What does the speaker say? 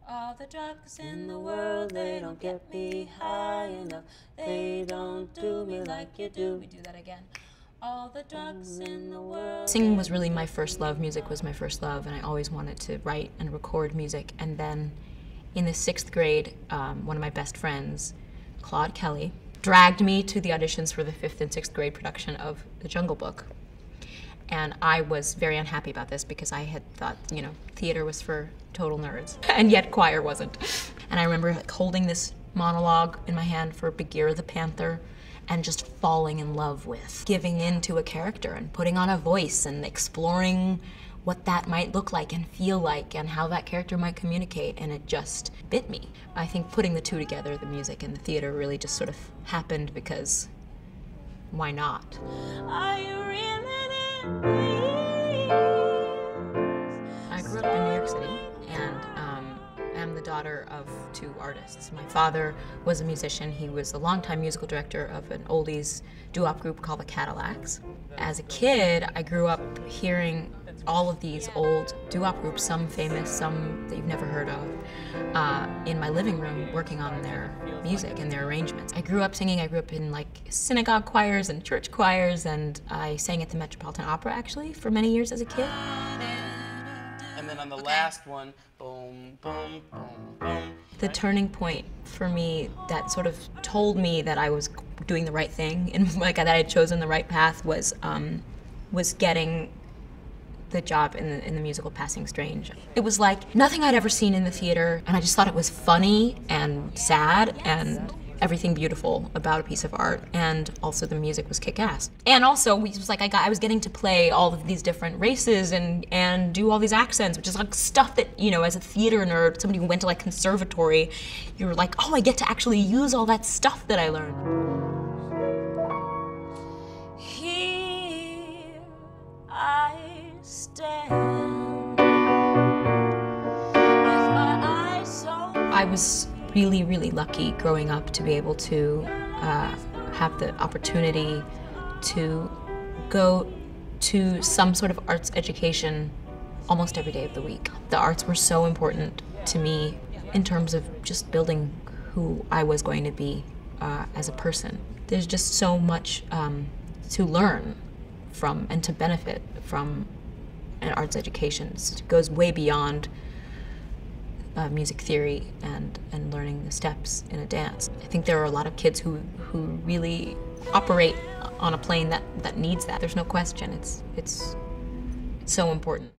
All the drugs in the world, they don't get me high enough. They don't do me like you do. We do that again. All the drugs in the world. Singing was really my first love. Music was my first love, and I always wanted to write and record music. And then in the 6th grade, one of my best friends, Claude Kelly, dragged me to the auditions for the 5th and 6th grade production of The Jungle Book. And I was very unhappy about this because I had thought, you know, theater was for total nerds, and yet choir wasn't. And I remember like holding this monologue in my hand for Bagheera the Panther and just falling in love with giving in to a character and putting on a voice and exploring what that might look like and feel like and how that character might communicate, and it just bit me. I think putting the two together, the music and the theater, really just sort of happened because why not? Are you I grew up in New York City, and am the daughter of 2 artists. My father was a musician. He was the longtime musical director of an oldies doo-wop group called the Cadillacs. As a kid, I grew up hearing all of these old doo-wop groups, some famous, some that you've never heard of, in my living room working on their music and their arrangements. I grew up singing. I grew up in like synagogue choirs and church choirs, and I sang at the Metropolitan Opera actually for many years as a kid. And then on the last one, boom, boom, boom, boom. The turning point for me that sort of told me that I was doing the right thing and like that I had chosen the right path was getting the job in the musical Passing Strange. It was like nothing I'd ever seen in the theater, and I just thought it was funny and sad and everything beautiful about a piece of art, and also the music was kick-ass. And also, it was like I was getting to play all of these different races and do all these accents, which is like stuff that, you know, as a theater nerd, somebody who went to like conservatory, you were like, oh, I get to actually use all that stuff that I learned. Here I stand with my eyes so... I was really, really lucky growing up to be able to have the opportunity to go to some sort of arts education almost every day of the week. The arts were so important to me in terms of just building who I was going to be as a person. There's just so much to learn from and to benefit from an arts education. It goes way beyond music theory and learning the steps in a dance. I think there are a lot of kids who really operate on a plane that needs that. There's no question. It's so important.